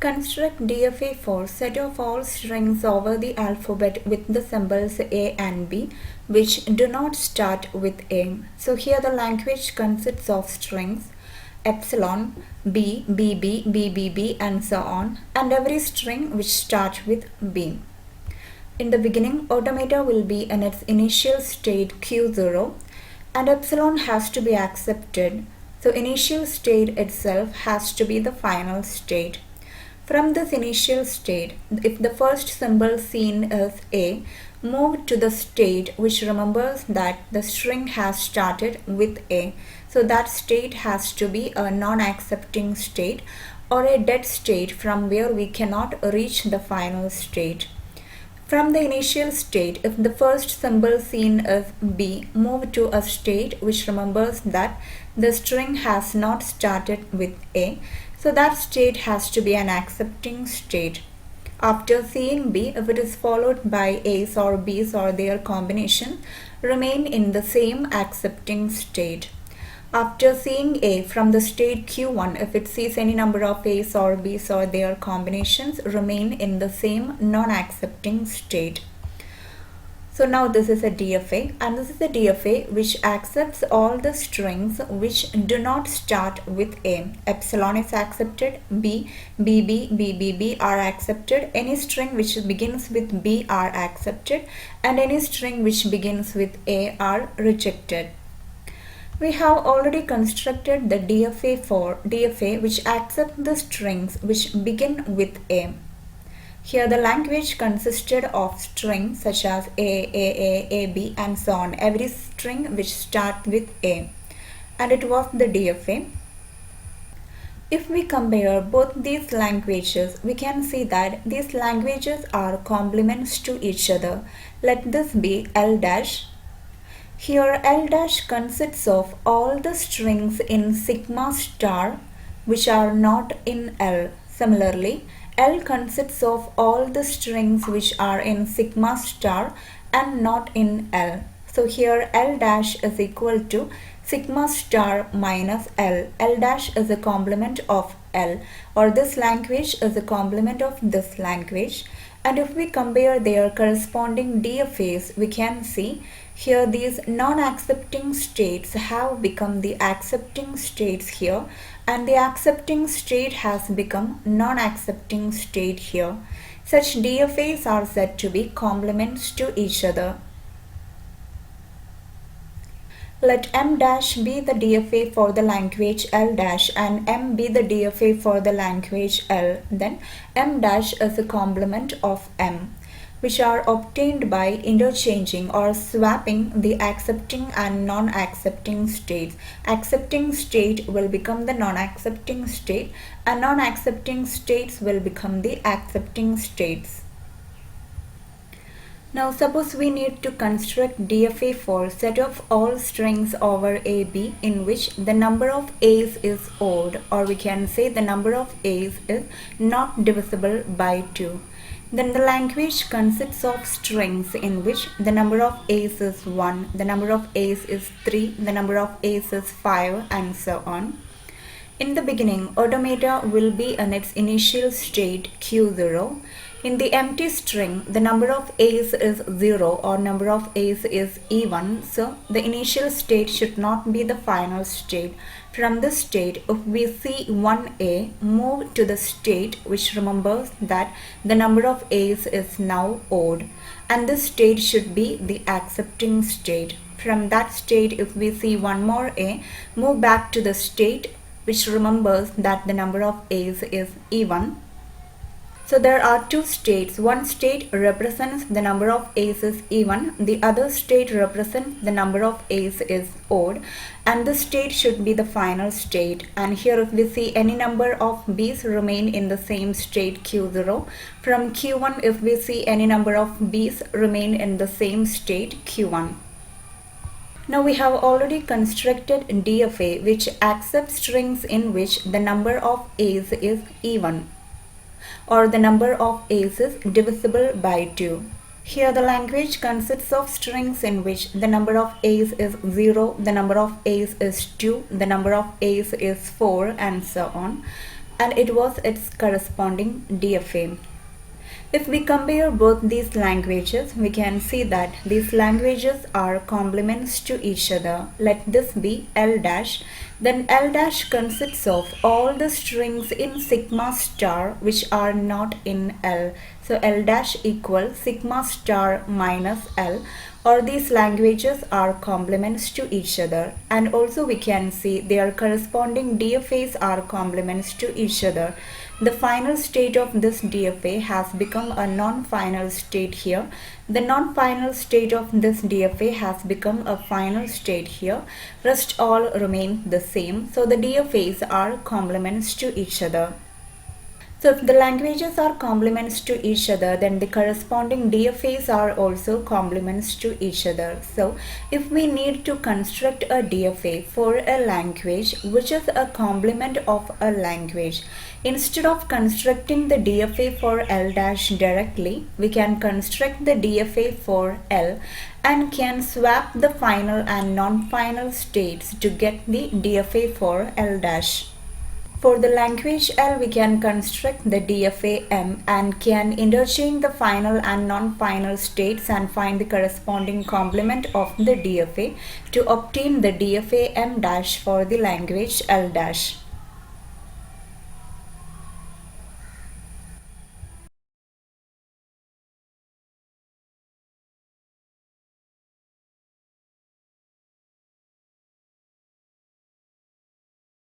Construct DFA for set of all strings over the alphabet with the symbols A and B which do not start with A. So here the language consists of strings epsilon, B, BB, BBB and so on, and every string which starts with B. In the beginning, automata will be in its initial state Q0 and epsilon has to be accepted. So initial state itself has to be the final state. From this initial state, if the first symbol seen is A, move to the state which remembers that the string has started with A. So that state has to be a non-accepting state or a dead state from where we cannot reach the final state. From the initial state, if the first symbol seen is B, move to a state which remembers that the string has not started with A. So that state has to be an accepting state. After seeing B, if it is followed by A's or B's or their combination, remain in the same accepting state. After seeing A from the state Q1, if it sees any number of A's or B's or their combinations, remain in the same non-accepting state. So now this is a DFA, and this is a DFA which accepts all the strings which do not start with A. Epsilon is accepted, B, BB, BBB are accepted, any string which begins with B are accepted, and any string which begins with A are rejected. We have already constructed the DFA which accepts the strings which begin with A. Here the language consisted of strings such as A, AB and so on, every string which starts with A, and it was the DFA. If we compare both these languages, we can see that these languages are complements to each other. Let this be L dash. Here L dash consists of all the strings in sigma star which are not in L. Similarly, L consists of all the strings which are in sigma star and not in L. So here L dash is equal to sigma star minus L. L dash is a complement of L, or this language is a complement of this language. And if we compare their corresponding DFAs, we can see here these non-accepting states have become the accepting states here, and the accepting state has become non-accepting state here. Such DFAs are said to be complements to each other. Let M dash be the DFA for the language L dash and M be the DFA for the language L. Then M dash is a complement of M, which are obtained by interchanging or swapping the accepting and non-accepting states. Accepting state will become the non-accepting state, and non-accepting states will become the accepting states. Now suppose we need to construct DFA for set of all strings over AB in which the number of A's is odd, or we can say the number of A's is not divisible by 2. Then the language consists of strings in which the number of A's is 1, the number of A's is 3, the number of A's is 5 and so on. In the beginning, automata will be in its initial state Q0. In the empty string, the number of A's is 0 or number of A's is even, so the initial state should not be the final state. From this state, if we see 1A, move to the state which remembers that the number of A's is now odd, and this state should be the accepting state. From that state, if we see one more A, move back to the state which remembers that the number of A's is even. So there are two states. One state represents the number of A's is even, the other state represents the number of A's is odd, and the state should be the final state. And here if we see any number of B's remain in the same state Q0. From Q1 if we see any number of B's remain in the same state Q1. Now we have already constructed DFA which accepts strings in which the number of A's is even, or the number of A's is divisible by 2. Here the language consists of strings in which the number of A's is 0, the number of A's is 2, the number of A's is 4 and so on. and it was its corresponding DFA. If we compare both these languages, we can see that these languages are complements to each other. Let this be L dash. Then L dash consists of all the strings in sigma star which are not in L. So L dash equals sigma star minus L, or these languages are complements to each other. And also we can see their corresponding DFAs are complements to each other. The final state of this DFA has become a non-final state here. The non-final state of this DFA has become a final state here. Rest all remain the same. So the DFAs are complements to each other. So if the languages are complements to each other, then the corresponding DFAs are also complements to each other. So if we need to construct a DFA for a language which is a complement of a language, instead of constructing the DFA for L dash directly, we can construct the DFA for L and can swap the final and non-final states to get the DFA for L dash. For the language L, we can construct the DFA M and can interchange the final and non-final states and find the corresponding complement of the DFA to obtain the DFA M dash for the language L dash.